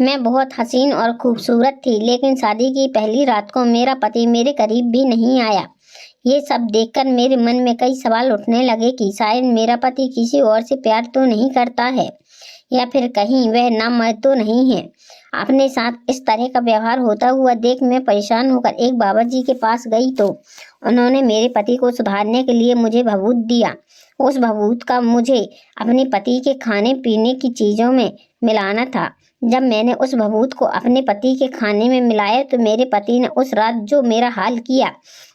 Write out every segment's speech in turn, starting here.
मैं बहुत हसीन और खूबसूरत थी, लेकिन शादी की पहली रात को मेरा पति मेरे करीब भी नहीं आया। ये सब देखकर मेरे मन में कई सवाल उठने लगे कि शायद मेरा पति किसी और से प्यार तो नहीं करता है, या फिर कहीं वह नामर्द तो नहीं है। अपने साथ इस तरह का व्यवहार होता हुआ देख मैं परेशान होकर एक बाबा जी के पास गई, तो उन्होंने मेरे पति को सुधारने के लिए मुझे भभूत दिया। उस भभूत का मुझे अपने पति के खाने पीने की चीज़ों में मिलाना था। जब मैंने उस भभूत को अपने पति के खाने में मिलाया तो मेरे पति ने उस रात जो मेरा हाल किया,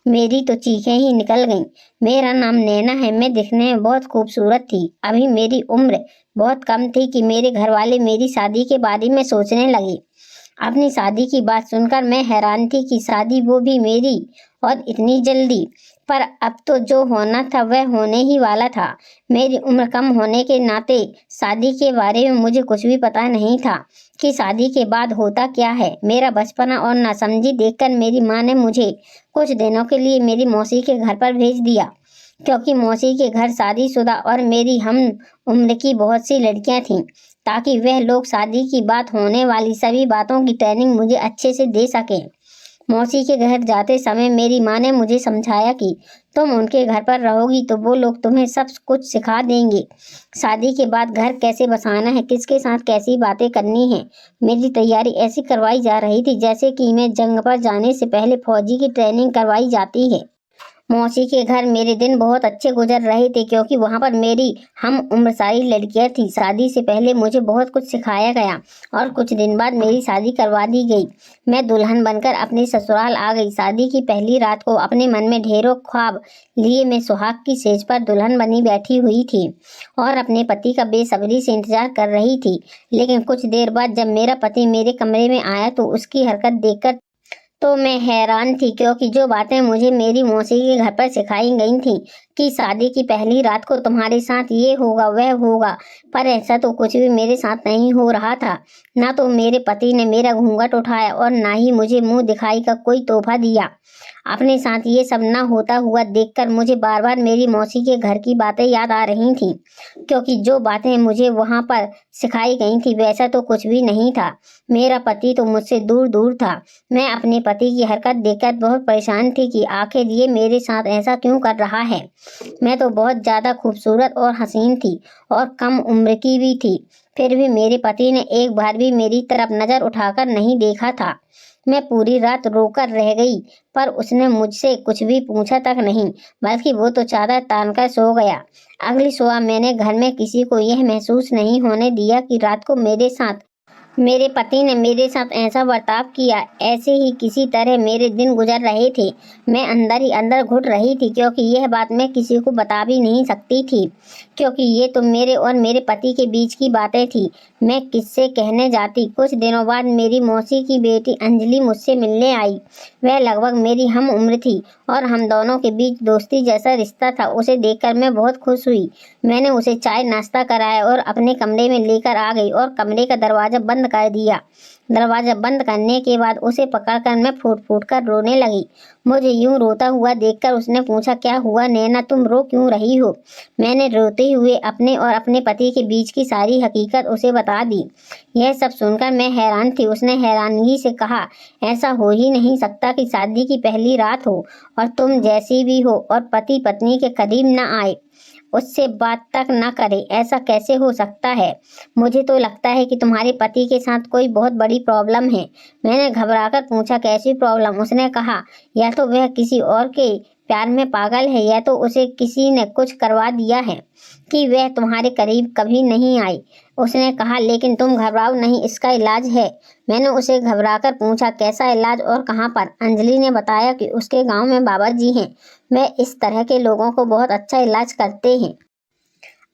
मेरी तो चीखें ही निकल गईं। मेरा नाम नैना है, मैं दिखने में बहुत खूबसूरत थी। अभी मेरी उम्र बहुत कम थी कि मेरे घर वाले मेरी शादी के बारे में सोचने लगे। अपनी शादी की बात सुनकर मैं हैरान थी कि शादी वो भी मेरी, और इतनी जल्दी। पर अब तो जो होना था वह होने ही वाला था। मेरी उम्र कम होने के नाते शादी के बारे में मुझे कुछ भी पता नहीं था कि शादी के बाद होता क्या है। मेरा बचपना और नासमझी देखकर मेरी माँ ने मुझे कुछ दिनों के लिए मेरी मौसी के घर पर भेज दिया, क्योंकि मौसी के घर शादीशुदा और मेरी हम उम्र की बहुत सी लड़कियां थीं, ताकि वह लोग शादी की बात होने वाली सभी बातों की ट्रेनिंग मुझे अच्छे से दे सकें। मौसी के घर जाते समय मेरी माँ ने मुझे समझाया कि तुम उनके घर पर रहोगी तो वो लोग तुम्हें सब कुछ सिखा देंगे। शादी के बाद घर कैसे बसाना है, किसके साथ कैसी बातें करनी है। मेरी तैयारी ऐसी करवाई जा रही थी जैसे कि मैं जंग पर जाने से पहले फौजी की ट्रेनिंग करवाई जाती है। मौसी के घर मेरे दिन बहुत अच्छे गुजर रहे थे, क्योंकि वहाँ पर मेरी हम उम्र सारी लड़कियाँ थीं। शादी से पहले मुझे बहुत कुछ सिखाया गया और कुछ दिन बाद मेरी शादी करवा दी गई। मैं दुल्हन बनकर अपने ससुराल आ गई। शादी की पहली रात को अपने मन में ढेरों ख्वाब लिए मैं सुहाग की सेज पर दुल्हन बनी बैठी हुई थी और अपने पति का बेसब्री से इंतजार कर रही थी। लेकिन कुछ देर बाद जब मेरा पति मेरे कमरे में आया तो उसकी हरकत देखकर तो मैं हैरान थी, क्योंकि जो बातें मुझे मेरी मौसी के घर पर सिखाई गई थी कि शादी की पहली रात को तुम्हारे साथ ये होगा वह होगा, पर ऐसा तो कुछ भी मेरे साथ नहीं हो रहा था। ना तो मेरे पति ने मेरा घूंघट उठाया और ना ही मुझे मुंह दिखाई का कोई तोहफा दिया। अपने साथ ये सब ना होता हुआ देखकर मुझे बार बार मेरी मौसी के घर की बातें याद आ रही थीं, क्योंकि जो बातें मुझे वहाँ पर सिखाई गई थी वैसा तो कुछ भी नहीं था। मेरा पति तो मुझसे दूर दूर था। मैं अपने पति की हरकत देखकर बहुत परेशान थी कि आखिर ये मेरे साथ ऐसा क्यों कर रहा है। मैं तो बहुत ज़्यादा खूबसूरत और हसीन थी और कम उम्र की भी थी, फिर भी मेरे पति ने एक बार भी मेरी तरफ नज़र उठाकर नहीं देखा था। मैं पूरी रात रोकर रह गई, पर उसने मुझसे कुछ भी पूछा तक नहीं, बल्कि वो तो चादर तानकर सो गया। अगली सुबह मैंने घर में किसी को यह महसूस नहीं होने दिया कि रात को मेरे पति ने मेरे साथ ऐसा बर्ताव किया। ऐसे ही किसी तरह मेरे दिन गुजर रहे थे। मैं अंदर ही अंदर घुट रही थी, क्योंकि यह बात मैं किसी को बता भी नहीं सकती थी, क्योंकि ये तो मेरे और मेरे पति के बीच की बातें थी। मैं किससे कहने जाती। कुछ दिनों बाद मेरी मौसी की बेटी अंजलि मुझसे मिलने आई। वह लगभग मेरी हम उम्र थी और हम दोनों के बीच दोस्ती जैसा रिश्ता था। उसे देखकर मैं बहुत खुश हुई। मैंने उसे चाय नाश्ता कराया और अपने कमरे में लेकर आ गई और कमरे का दरवाज़ा बंद कर दिया। दरवाज़ा बंद करने के बाद उसे पकड़कर मैं फूट फूट कर रोने लगी। मुझे यूं रोता हुआ देखकर उसने पूछा, क्या हुआ नैना, तुम रो क्यों रही हो। मैंने रोते हुए अपने और अपने पति के बीच की सारी हकीकत उसे बता दी। यह सब सुनकर मैं हैरान थी। उसने हैरानगी से कहा, ऐसा हो ही नहीं सकता कि शादी की पहली रात हो और तुम जैसी भी हो और पति पत्नी के करीब न आए, उससे बात तक न करे। ऐसा कैसे हो सकता है। मुझे तो लगता है कि तुम्हारे पति के साथ कोई बहुत बड़ी प्रॉब्लम है। मैंने घबराकर पूछा, कैसी प्रॉब्लम। उसने कहा, या तो वह किसी और के प्यार में पागल है, या तो उसे किसी ने कुछ करवा दिया है कि वह तुम्हारे करीब कभी नहीं आई। उसने कहा, लेकिन तुम घबराओ नहीं, इसका इलाज है। मैंने उसे घबराकर पूछा, कैसा इलाज और कहाँ पर। अंजलि ने बताया कि उसके गांव में बाबा जी हैं। वह इस तरह के लोगों को बहुत अच्छा इलाज करते हैं।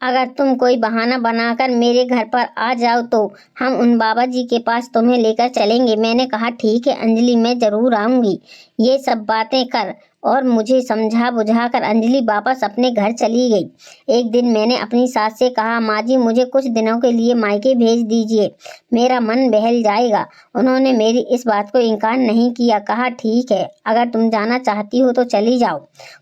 अगर तुम कोई बहाना बनाकर मेरे घर पर आ जाओ तो हम उन बाबा जी के पास तुम्हें लेकर चलेंगे। मैंने कहा, ठीक है अंजलि, मैं ज़रूर आऊँगी। ये सब बातें कर और मुझे समझा बुझाकर अंजलि वापस अपने घर चली गई। एक दिन मैंने अपनी सास से कहा, माँ जी मुझे कुछ दिनों के लिए मायके भेज दीजिए, मेरा मन बहल जाएगा। उन्होंने मेरी इस बात को इनकार नहीं किया। कहा, ठीक है, अगर तुम जाना चाहती हो तो चली जाओ।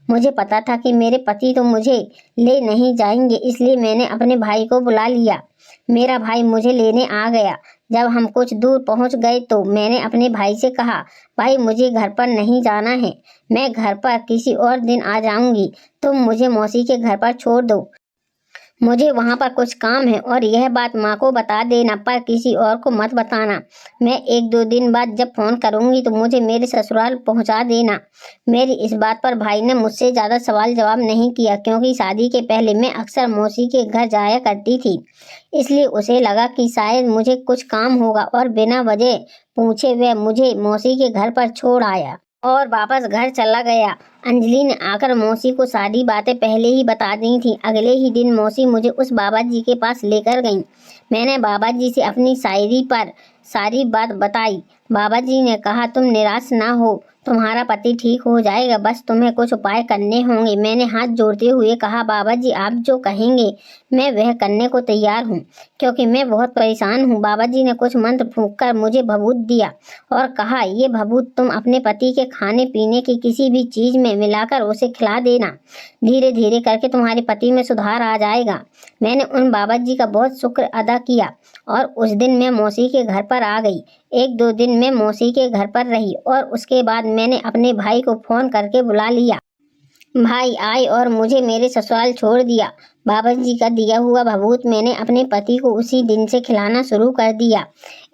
मुझे पता था कि मेरे पति तो मुझे ले नहीं जाएंगे, इसलिए मैंने अपने भाई को बुला लिया। मेरा भाई मुझे लेने आ गया। जब हम कुछ दूर पहुंच गए तो मैंने अपने भाई से कहा, भाई मुझे घर पर नहीं जाना है, मैं घर पर किसी और दिन आ जाऊंगी, तुम मुझे मौसी के घर पर छोड़ दो, मुझे वहाँ पर कुछ काम है और यह बात माँ को बता देना, पर किसी और को मत बताना। मैं 1-2 दिन बाद जब फ़ोन करूँगी तो मुझे मेरे ससुराल पहुँचा देना। मेरी इस बात पर भाई ने मुझसे ज़्यादा सवाल जवाब नहीं किया, क्योंकि शादी के पहले मैं अक्सर मौसी के घर जाया करती थी। इसलिए उसे लगा कि शायद मुझे कुछ काम होगा और बिना वजह पूछे वह मुझे मौसी के घर पर छोड़ आया और वापस घर चला गया। अंजलि ने आकर मौसी को सारी बातें पहले ही बता दी थी। अगले ही दिन मौसी मुझे उस बाबा जी के पास लेकर गईं। मैंने बाबा जी से अपनी शायरी पर सारी बात बताई। बाबा जी ने कहा, तुम निराश ना हो, तुम्हारा पति ठीक हो जाएगा, बस तुम्हें कुछ उपाय करने होंगे। मैंने हाथ जोड़ते हुए कहा, बाबा जी आप जो कहेंगे मैं वह करने को तैयार हूँ, क्योंकि मैं बहुत परेशान हूँ। बाबा जी ने कुछ मंत्र फूंककर मुझे भभूत दिया और कहा, ये भभूत तुम अपने पति के खाने पीने की किसी भी चीज में मिलाकर उसे खिला देना, धीरे धीरे करके तुम्हारे पति में सुधार आ जाएगा। मैंने उन बाबा जी का बहुत शुक्र अदा किया और उस दिन मैं मौसी के घर पर आ गई। 1-2 दिन मैं मौसी के घर पर रही और उसके बाद मैंने अपने भाई को फोन करके बुला लिया। भाई आए और मुझे मेरे ससुराल छोड़ दिया। बाबा जी का दिया हुआ भभूत मैंने अपने पति को उसी दिन से खिलाना शुरू कर दिया।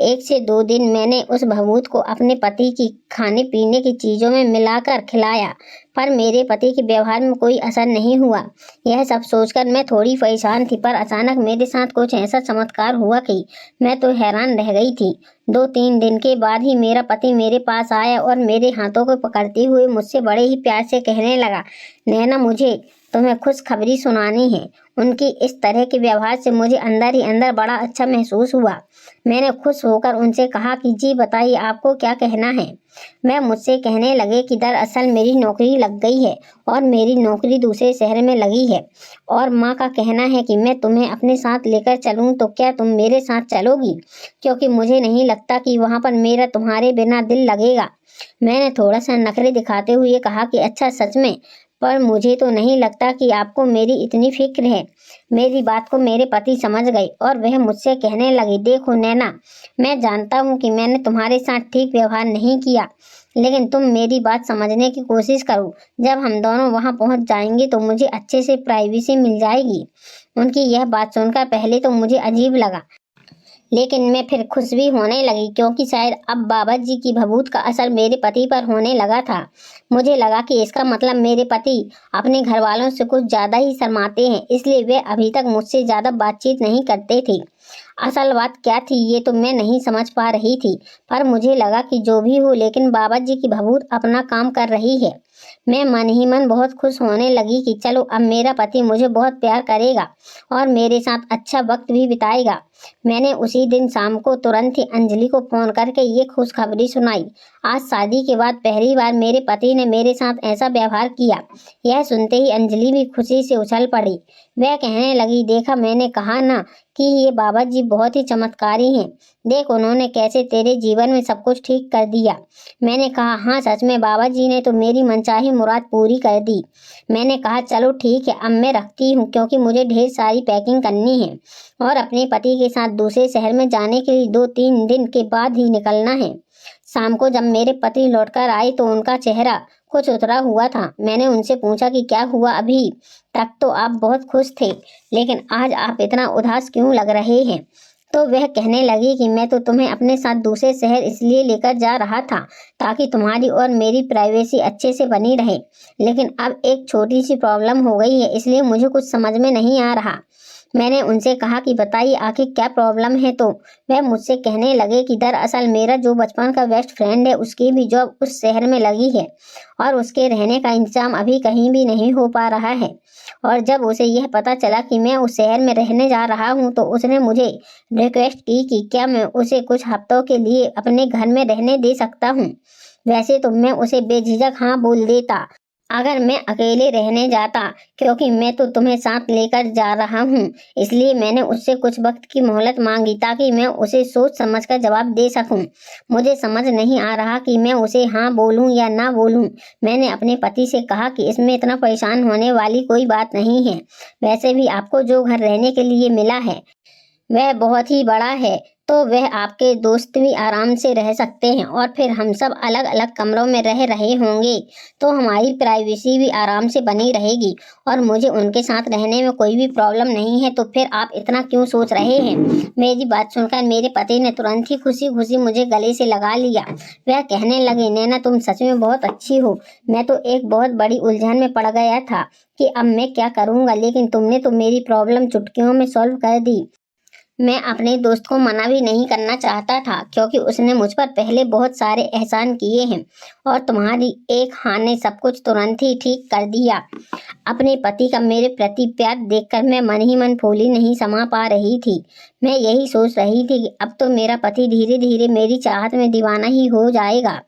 1 से 2 दिन मैंने उस भभूत को अपने पति की खाने पीने की चीज़ों में मिलाकर खिलाया, पर मेरे पति के व्यवहार में कोई असर नहीं हुआ। यह सब सोचकर मैं थोड़ी परेशान थी, पर अचानक मेरे साथ कुछ ऐसा चमत्कार हुआ कि मैं तो हैरान रह गई थी। 2-3 दिन के बाद ही मेरा पति मेरे पास आया और मेरे हाथों को पकड़ते हुए मुझसे बड़े ही प्यार से कहने लगा, नैना मुझे तुम्हें खुशखबरी सुनानी है। उनकी इस तरह के व्यवहार से मुझे अंदर ही अंदर बड़ा अच्छा महसूस हुआ। मैंने खुश होकर उनसे कहा कि जी बताइए आपको क्या कहना है। वह मुझसे कहने लगे कि दरअसल मेरी नौकरी लग गई है और मेरी नौकरी दूसरे शहर में लगी है और माँ का कहना है कि मैं तुम्हें अपने साथ लेकर चलूँ, तो क्या तुम मेरे साथ चलोगी, क्योंकि मुझे नहीं लगता कि वहाँ पर मेरा तुम्हारे बिना दिल लगेगा। मैंने थोड़ा सा नखरे दिखाते हुए कहा कि अच्छा सच में, पर मुझे तो नहीं लगता कि आपको मेरी इतनी फिक्र है। मेरी बात को मेरे पति समझ गए और वह मुझसे कहने लगे, देखो नैना, मैं जानता हूँ कि मैंने तुम्हारे साथ ठीक व्यवहार नहीं किया, लेकिन तुम मेरी बात समझने की कोशिश करो। जब हम दोनों वहाँ पहुँच जाएंगे तो मुझे अच्छे से प्राइवेसी मिल जाएगी। उनकी यह बात सुनकर पहले तो मुझे अजीब लगा, लेकिन मैं फिर खुश भी होने लगी, क्योंकि शायद अब बाबा जी की भभूत का असर मेरे पति पर होने लगा था। मुझे लगा कि इसका मतलब मेरे पति अपने घर वालों से कुछ ज़्यादा ही शर्माते हैं, इसलिए वे अभी तक मुझसे ज़्यादा बातचीत नहीं करते थे। असल बात क्या थी ये तो मैं नहीं समझ पा रही थी, पर मुझे लगा कि जो भी हो, लेकिन बाबा जी की भभूत अपना काम कर रही है। मैं मन ही मन बहुत खुश होने लगी कि चलो अब मेरा पति मुझे बहुत प्यार करेगा और मेरे साथ अच्छा वक्त भी बिताएगा। मैंने उसी दिन शाम को तुरंत ही अंजलि को फोन करके ये खुशखबरी सुनाई। आज शादी के बाद पहली बार मेरे पति ने मेरे साथ ऐसा व्यवहार किया। यह सुनते ही अंजलि भी खुशी से उछल पड़ी। वह कहने लगी, देखा मैंने कहा ना कि ये बाबा जी बहुत ही चमत्कारी हैं। देख उन्होंने कैसे तेरे जीवन में सब कुछ ठीक कर दिया। मैंने कहा, हाँ सच में बाबा जी ने तो मेरी मनचाही मुराद पूरी कर दी। मैंने कहा, चलो ठीक है अब मैं रखती हूँ, क्योंकि मुझे ढेर सारी पैकिंग करनी है और अपने पति के साथ दूसरे शहर में जाने के लिए 2-3 दिन के बाद ही निकलना है। शाम को जब मेरे पति लौटकर आए तो उनका चेहरा कुछ उतरा हुआ था। मैंने उनसे पूछा कि क्या हुआ, अभी तक तो आप बहुत खुश थे, लेकिन आज आप इतना उदास क्यों लग रहे हैं। तो वह कहने लगी कि मैं तो तुम्हें अपने साथ दूसरे शहर इसलिए लेकर जा रहा था ताकि तुम्हारी और मेरी प्राइवेसी अच्छे से बनी रहे, लेकिन अब एक छोटी सी प्रॉब्लम हो गई है, इसलिए मुझे कुछ समझ में नहीं आ रहा। मैंने उनसे कहा कि बताइए आखिर क्या प्रॉब्लम है, तो वह मुझसे कहने लगे कि दरअसल मेरा जो बचपन का बेस्ट फ्रेंड है उसकी भी जॉब उस शहर में लगी है और उसके रहने का इंतजाम अभी कहीं भी नहीं हो पा रहा है। और जब उसे यह पता चला कि मैं उस शहर में रहने जा रहा हूँ तो उसने मुझे रिक्वेस्ट की कि क्या मैं उसे कुछ हफ्तों के लिए अपने घर में रहने दे सकता हूँ। वैसे तो मैं उसे बेझिझक हाँ बोल देता अगर मैं अकेले रहने जाता, क्योंकि मैं तो तुम्हें साथ लेकर जा रहा हूँ, इसलिए मैंने उससे कुछ वक्त की मोहलत मांगी ताकि मैं उसे सोच समझकर जवाब दे सकूं। मुझे समझ नहीं आ रहा कि मैं उसे हाँ बोलूं या ना बोलूं। मैंने अपने पति से कहा कि इसमें इतना परेशान होने वाली कोई बात नहीं है, वैसे भी आपको जो घर रहने के लिए मिला है वह बहुत ही बड़ा है, तो वह आपके दोस्त भी आराम से रह सकते हैं और फिर हम सब अलग अलग कमरों में रह रहे होंगे तो हमारी प्राइवेसी भी आराम से बनी रहेगी और मुझे उनके साथ रहने में कोई भी प्रॉब्लम नहीं है। तो फिर आप इतना क्यों सोच रहे हैं? मेरी बात सुनकर मेरे पति ने तुरंत ही खुशी खुशी मुझे गले से लगा लिया। वह कहने लगे, नैना तुम सच में बहुत अच्छी हो। मैं तो एक बहुत बड़ी उलझन में पड़ गया था कि अब मैं क्या करूँगा, लेकिन तुमने तो मेरी प्रॉब्लम चुटकियों में सॉल्व कर दी। मैं अपने दोस्त को मना भी नहीं करना चाहता था क्योंकि उसने मुझ पर पहले बहुत सारे एहसान किए हैं और तुम्हारी एक हाँ ने सब कुछ तुरंत ही ठीक कर दिया। अपने पति का मेरे प्रति प्यार देखकर मैं मन ही मन फूली नहीं समा पा रही थी। मैं यही सोच रही थी कि अब तो मेरा पति धीरे धीरे मेरी चाहत में दीवाना ही हो जाएगा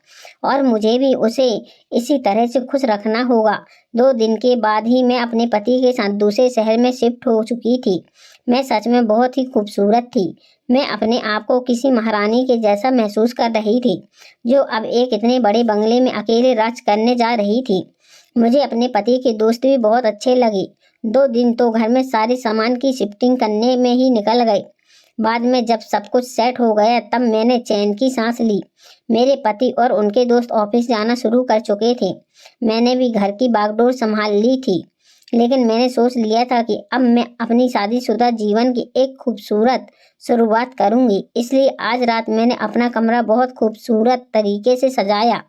और मुझे भी उसे इसी तरह से खुश रखना होगा। 2 दिन के बाद ही मैं अपने पति के साथ दूसरे शहर में शिफ्ट हो चुकी थी। मैं सच में बहुत ही खूबसूरत थी। मैं अपने आप को किसी महारानी के जैसा महसूस कर रही थी जो अब एक इतने बड़े बंगले में अकेले राज करने जा रही थी। मुझे अपने पति के दोस्त भी बहुत अच्छे लगे। 2 दिन तो घर में सारे सामान की शिफ्टिंग करने में ही निकल गए। बाद में जब सब कुछ सेट हो गया तब मैंने चैन की सांस ली। मेरे पति और उनके दोस्त ऑफिस जाना शुरू कर चुके थे। मैंने भी घर की बागडोर संभाल ली थी, लेकिन मैंने सोच लिया था कि अब मैं अपनी शादीशुदा जीवन की एक खूबसूरत शुरुआत करूंगी। इसलिए आज रात मैंने अपना कमरा बहुत खूबसूरत तरीके से सजाया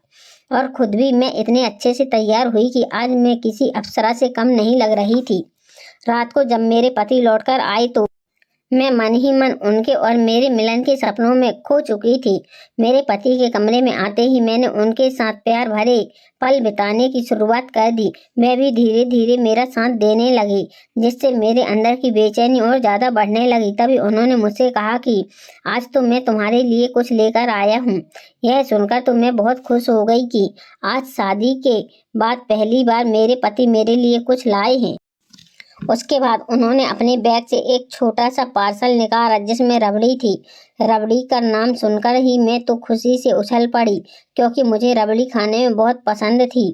और खुद भी मैं इतने अच्छे से तैयार हुई कि आज मैं किसी अप्सरा से कम नहीं लग रही थी। रात को जब मेरे पति लौटकर आए तो मैं मन ही मन उनके और मेरे मिलन के सपनों में खो चुकी थी। मेरे पति के कमरे में आते ही मैंने उनके साथ प्यार भरे पल बिताने की शुरुआत कर दी। वह भी धीरे धीरे मेरा साथ देने लगी, जिससे मेरे अंदर की बेचैनी और ज़्यादा बढ़ने लगी। तभी उन्होंने मुझसे कहा कि आज तो मैं तुम्हारे लिए कुछ लेकर आया हूँ। यह सुनकर तो मैं बहुत खुश हो गई कि आज शादी के बाद पहली बार मेरे पति मेरे लिए कुछ लाए हैं। उसके बाद उन्होंने अपने बैग से एक छोटा सा पार्सल निकाला जिसमें रबड़ी थी। रबड़ी का नाम सुनकर ही मैं तो खुशी से उछल पड़ी क्योंकि मुझे रबड़ी खाने में बहुत पसंद थी।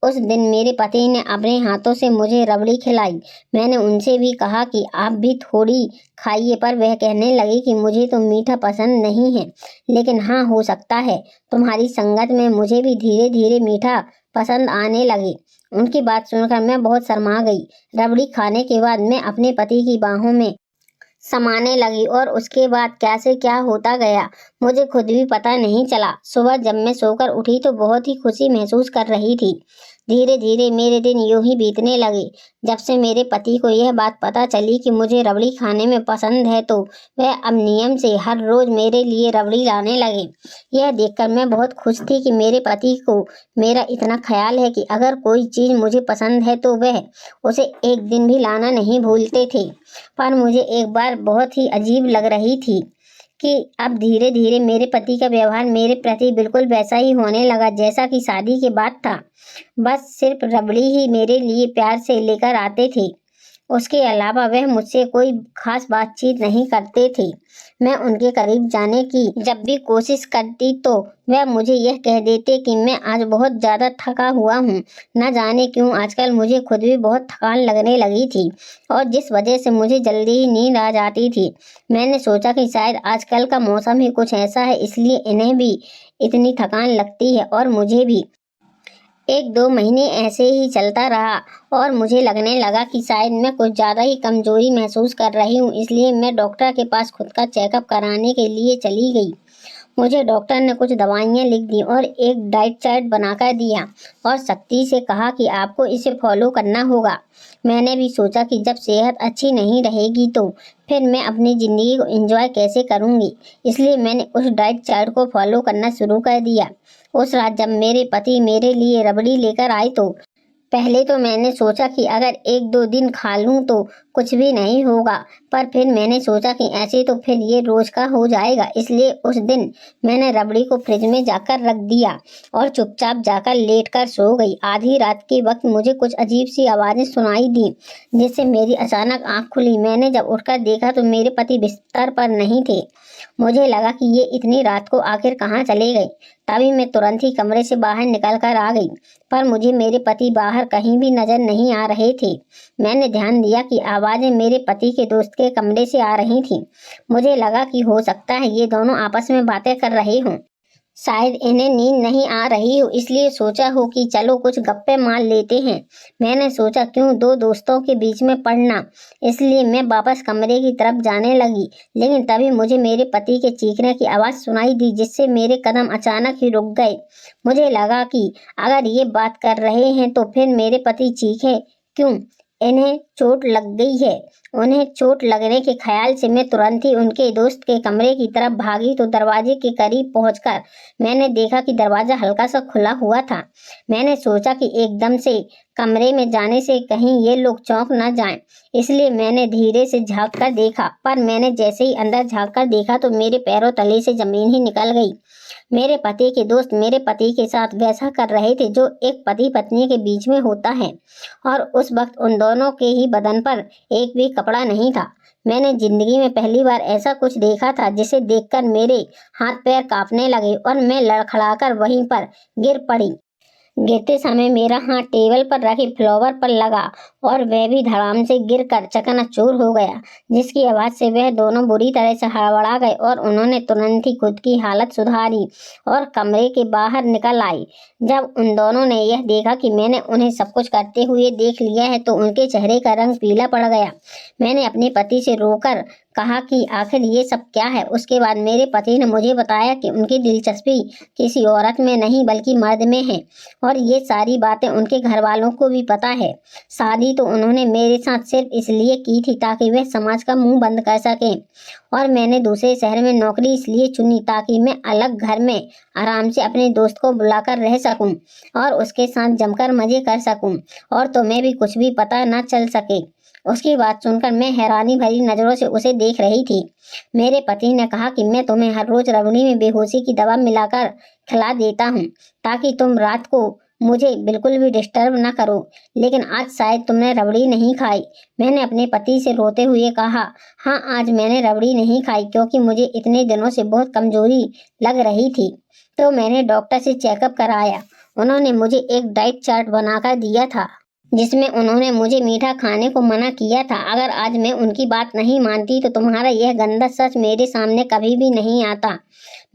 उस दिन मेरे पति ने अपने हाथों से मुझे रबड़ी खिलाई। मैंने उनसे भी कहा कि आप भी थोड़ी खाइए, पर वह कहने लगी कि मुझे तो मीठा पसंद नहीं है, लेकिन हाँ हो सकता है तुम्हारी संगत में मुझे भी धीरे धीरे मीठा पसंद आने लगे। उनकी बात सुनकर मैं बहुत शर्मा गई। रबड़ी खाने के बाद मैं अपने पति की बाहों में समाने लगी और उसके बाद क्या से क्या होता गया मुझे खुद भी पता नहीं चला। सुबह जब मैं सोकर उठी तो बहुत ही खुशी महसूस कर रही थी। धीरे धीरे मेरे दिन यूं ही बीतने लगे। जब से मेरे पति को यह बात पता चली कि मुझे रबड़ी खाने में पसंद है तो वह अब नियम से हर रोज मेरे लिए रबड़ी लाने लगे। यह देखकर मैं बहुत खुश थी कि मेरे पति को मेरा इतना ख्याल है कि अगर कोई चीज़ मुझे पसंद है तो वह उसे एक दिन भी लाना नहीं भूलते थे। पर मुझे एक बार बहुत ही अजीब लग रही थी कि अब धीरे धीरे मेरे पति का व्यवहार मेरे प्रति बिल्कुल वैसा ही होने लगा जैसा कि शादी के बाद था। बस सिर्फ रबड़ी ही मेरे लिए प्यार से लेकर आते थे। उसके अलावा वह मुझसे कोई खास बातचीत नहीं करते थे। मैं उनके करीब जाने की जब भी कोशिश करती तो वह मुझे यह कह देते कि मैं आज बहुत ज़्यादा थका हुआ हूँ। न जाने क्यों आजकल मुझे खुद भी बहुत थकान लगने लगी थी और जिस वजह से मुझे जल्दी ही नींद आ जाती थी। मैंने सोचा कि शायद आजकल का मौसम ही कुछ ऐसा है, इसलिए इन्हें भी इतनी थकान लगती है और मुझे भी। 1-2 महीने ऐसे ही चलता रहा और मुझे लगने लगा कि शायद मैं कुछ ज़्यादा ही कमज़ोरी महसूस कर रही हूँ। इसलिए मैं डॉक्टर के पास खुद का चेकअप कराने के लिए चली गई। मुझे डॉक्टर ने कुछ दवाइयाँ लिख दी और एक डाइट चार्ट बनाकर दिया और सख्ती से कहा कि आपको इसे फॉलो करना होगा। मैंने भी सोचा कि जब सेहत अच्छी नहीं रहेगी तो फिर मैं अपनी ज़िंदगी को एंजॉय कैसे करूँगी, इसलिए मैंने उस डाइट चार्ट को फॉलो करना शुरू कर दिया। उस रात जब मेरे पति मेरे लिए रबड़ी लेकर आए तो पहले तो मैंने सोचा कि अगर 1-2 दिन खा लूँ तो कुछ भी नहीं होगा, पर फिर मैंने सोचा कि ऐसे तो फिर ये रोज़ का हो जाएगा। इसलिए उस दिन मैंने रबड़ी को फ्रिज में जाकर रख दिया और चुपचाप जाकर लेटकर सो गई। आधी रात के वक्त मुझे कुछ अजीब सी आवाज़ें सुनाई दी, जिससे मेरी अचानक आँख खुली। मैंने जब उठकर देखा तो मेरे पति बिस्तर पर नहीं थे। मुझे लगा कि ये इतनी रात को आखिर कहाँ चले गए। तभी मैं तुरंत ही कमरे से बाहर निकल कर आ गई, पर मुझे मेरे पति बाहर कहीं भी नजर नहीं आ रहे थे। मैंने ध्यान दिया कि आवाज़ें मेरे पति के दोस्त के कमरे से आ रही थीं। मुझे लगा कि हो सकता है ये दोनों आपस में बातें कर रहे हों। शायद इन्हें नींद नहीं आ रही हो, इसलिए सोचा हो कि चलो कुछ गप्पे मार लेते हैं। मैंने सोचा क्यों दो दोस्तों के बीच में पड़ना, इसलिए मैं वापस कमरे की तरफ जाने लगी। लेकिन तभी मुझे मेरे पति के चीखने की आवाज़ सुनाई दी, जिससे मेरे कदम अचानक ही रुक गए। मुझे लगा कि अगर ये बात कर रहे हैं तो फिर मेरे पति चीखे क्यों? इन्हें चोट लग गई है। उन्हें चोट लगने के ख्याल से मैं तुरंत ही उनके दोस्त के कमरे की तरफ भागी तो दरवाजे के करीब पहुंचकर मैंने देखा कि दरवाजा हल्का सा खुला हुआ था। मैंने सोचा कि एकदम से कमरे में जाने से कहीं ये लोग चौंक न जाएं, इसलिए मैंने धीरे से झांक कर देखा। पर मैंने जैसे ही अंदर झांक कर देखा तो मेरे पैरों तले से जमीन ही निकल गई। मेरे पति के दोस्त मेरे पति के साथ वैसा कर रहे थे जो एक पति पत्नी के बीच में होता है, और उस वक्त उन दोनों के ही बदन पर एक भी कपड़ा नहीं था। मैंने जिंदगी में पहली बार ऐसा कुछ देखा था जिसे देखकर मेरे हाथ पैर कांपने लगे और मैं लड़खड़ाकर वहीं पर गिर पड़ी। गिरते समय मेरा हाथ टेबल पर रखे फ्लावर पर लगा और वह भी धड़ाम से गिरकर चकनाचूर हो गया, जिसकी आवाज़ से वह दोनों बुरी तरह से हड़बड़ा गए और उन्होंने तुरंत ही खुद की हालत सुधारी और कमरे के बाहर निकल आई। जब उन दोनों ने यह देखा कि मैंने उन्हें सब कुछ करते हुए देख लिया है तो उनके चेहरे का रंग पीला पड़ गया। मैंने अपने पति से रोकर कहा कि आखिर ये सब क्या है। उसके बाद मेरे पति ने मुझे बताया कि उनकी दिलचस्पी किसी औरत में नहीं बल्कि मर्द में है, और ये सारी बातें उनके घर वालों को भी पता है। शादी तो उन्होंने मेरे साथ सिर्फ इसलिए की थी ताकि वह समाज का मुंह बंद कर सकें, और मैंने दूसरे शहर में नौकरी इसलिए चुनी ताकि मैं अलग घर में आराम से अपने दोस्त को बुलाकर रह सकूं और उसके साथ जमकर मजे कर सकूं, और तुम्हें भी कुछ भी पता न चल सके। उसकी बात सुनकर मैं हैरानी भरी नजरों से उसे देख रही थी। मेरे पति ने कहा कि मैं तुम्हें हर रोज रबड़ी में बेहोशी की दवा मिलाकर खिला देता हूँ ताकि तुम रात को मुझे बिल्कुल भी डिस्टर्ब न करो, लेकिन आज शायद तुमने रबड़ी नहीं खाई। मैंने अपने पति से रोते हुए कहा, हाँ आज मैंने रबड़ी नहीं खाई क्योंकि मुझे इतने दिनों से बहुत कमजोरी लग रही थी। तो मैंने डॉक्टर से चेकअप कराया। उन्होंने मुझे एक डाइट चार्ट बनाकर दिया था जिसमें उन्होंने मुझे मीठा खाने को मना किया था। अगर आज मैं उनकी बात नहीं मानती तो तुम्हारा यह गंदा सच मेरे सामने कभी भी नहीं आता।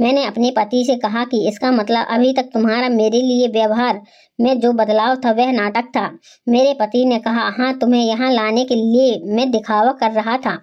मैंने अपने पति से कहा कि इसका मतलब अभी तक तुम्हारा मेरे लिए व्यवहार में जो बदलाव था वह नाटक था। मेरे पति ने कहा, हाँ तुम्हें यहाँ लाने के लिए मैं दिखावा कर रहा था।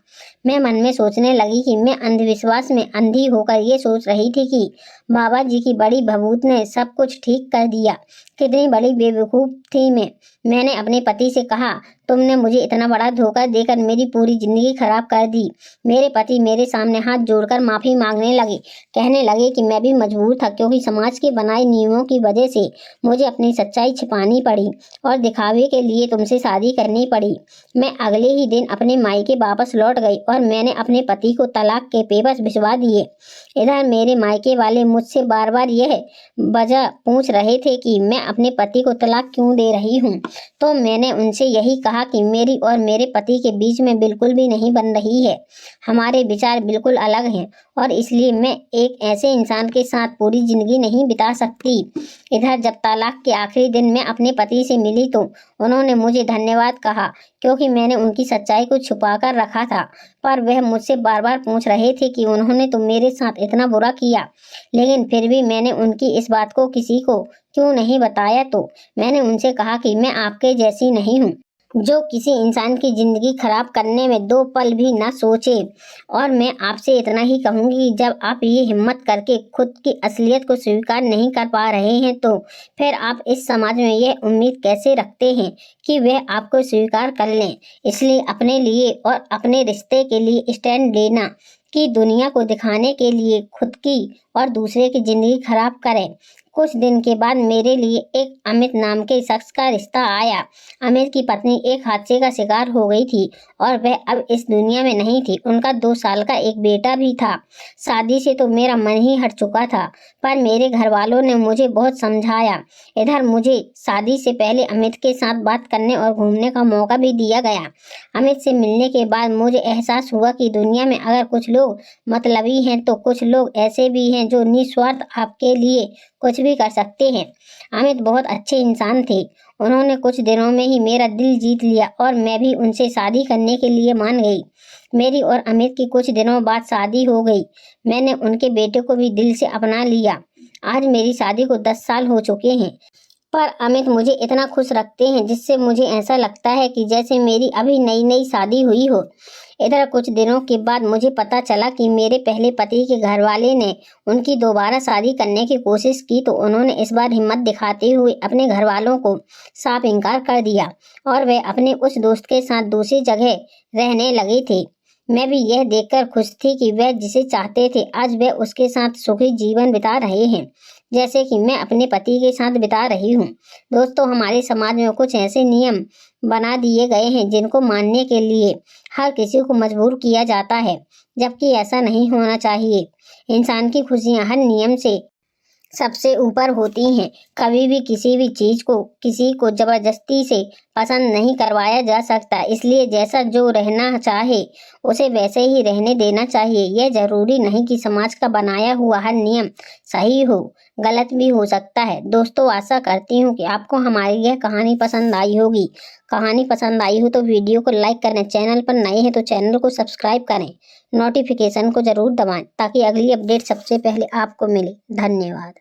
मैं मन में सोचने लगी कि मैं अंधविश्वास में अंधी होकर ये सोच रही थी कि बाबा जी की बड़ी भभूत ने सब कुछ ठीक कर दिया। कितनी बड़ी बेवकूफ़ थी मैं। मैंने अपने पति से कहा, तुमने मुझे इतना बड़ा धोखा देकर मेरी पूरी जिंदगी खराब कर दी। मेरे पति मेरे सामने हाथ जोड़कर माफ़ी मांगने लगे, कहने लगे कि मैं भी मजबूर था क्योंकि समाज के बनाए नियमों की वजह से मुझे अपनी सच्चाई छिपानी पड़ी और दिखावे के लिए तुमसे शादी करनी पड़ी। मैं अगले ही दिन अपने मायके वापस लौट गई और मैंने अपने पति को तलाक के पेपर्स भिजवा दिए। इधर मेरे मायके वाले मुझसे बार बार यह वजह पूछ रहे थे कि मैं अपने पति को तलाक क्यों दे रही हूँ, तो मैंने उनसे यही कहा कि मेरी और मेरे पति के बीच में बिल्कुल भी नहीं बन रही है। हमारे विचार बिल्कुल अलग हैं और इसलिए मैं एक ऐसे इंसान के साथ पूरी जिंदगी नहीं बिता सकती। इधर जब तलाक के आखिरी दिन मैं अपने पति से मिली तो उन्होंने मुझे धन्यवाद कहा क्योंकि मैंने उनकी सच्चाई को छुपा कर रखा था, पर वह मुझसे बार बार पूछ रहे थे कि उन्होंने तो मेरे साथ इतना बुरा किया, लेकिन फिर भी मैंने उनकी इस बात को किसी को क्यों नहीं बताया। तो मैंने उनसे कहा कि मैं आपके जैसी नहीं हूँ जो किसी इंसान की ज़िंदगी खराब करने में दो पल भी ना सोचे, और मैं आपसे इतना ही कहूँगी कि जब आप ये हिम्मत करके खुद की असलियत को स्वीकार नहीं कर पा रहे हैं तो फिर आप इस समाज में यह उम्मीद कैसे रखते हैं कि वह आपको स्वीकार कर लें। इसलिए अपने लिए और अपने रिश्ते के लिए स्टैंड लेना कि दुनिया को दिखाने के लिए खुद की और दूसरे की ज़िंदगी खराब करें। कुछ दिन के बाद मेरे लिए एक अमित नाम के शख्स का रिश्ता आया। अमित की पत्नी एक हादसे का शिकार हो गई थी और वह अब इस दुनिया में नहीं थी। उनका 2 साल का एक बेटा भी था। शादी से तो मेरा मन ही हट चुका था, पर मेरे घर वालों ने मुझे बहुत समझाया। इधर मुझे शादी से पहले अमित के साथ बात करने और घूमने का मौका भी दिया गया। अमित से मिलने के बाद मुझे एहसास हुआ कि दुनिया में अगर कुछ लोग मतलबी हैं तो कुछ लोग ऐसे भी हैं जो निस्वार्थ आपके लिए कुछ भी कर सकते हैं। अमित बहुत अच्छे इंसान थे। उन्होंने कुछ दिनों में ही मेरा दिल जीत लिया और मैं भी उनसे शादी करने के लिए मान गई। मेरी और अमित की कुछ दिनों बाद शादी हो गई। मैंने उनके बेटे को भी दिल से अपना लिया। आज मेरी शादी को 10 साल हो चुके हैं, पर अमित मुझे इतना खुश रखते हैं जिससे मुझे ऐसा लगता है कि जैसे मेरी अभी नई नई शादी हुई हो। इधर कुछ दिनों के बाद मुझे पता चला कि मेरे पहले पति के घर वाले ने उनकी दोबारा शादी करने की कोशिश की, तो उन्होंने इस बार हिम्मत दिखाते हुए अपने घर वालों को साफ इनकार कर दिया और वे अपने उस दोस्त के साथ दूसरी जगह रहने लगे थे। मैं भी यह देखकर खुश थी कि वह जिसे चाहते थे आज वह उसके साथ सुखी जीवन बिता रहे हैं, जैसे कि मैं अपने पति के साथ बिता रही हूँ। दोस्तों, हमारे समाज में कुछ ऐसे नियम बना दिए गए हैं जिनको मानने के लिए हर किसी को मजबूर किया जाता है, जबकि ऐसा नहीं होना चाहिए। इंसान की खुशियाँ हर नियम से सबसे ऊपर होती हैं। कभी भी किसी भी चीज को किसी को जबरदस्ती से पसंद नहीं करवाया जा सकता, इसलिए जैसा जो रहना चाहे उसे वैसे ही रहने देना चाहिए। यह जरूरी नहीं कि समाज का बनाया हुआ हर नियम सही हो, गलत भी हो सकता है। दोस्तों, आशा करती हूँ कि आपको हमारी यह कहानी पसंद आई होगी। कहानी पसंद आई हो तो वीडियो को लाइक करें, चैनल पर नए हैं तो चैनल को सब्सक्राइब करें, नोटिफिकेशन को जरूर दबाएं ताकि अगली अपडेट सबसे पहले आपको मिले। धन्यवाद।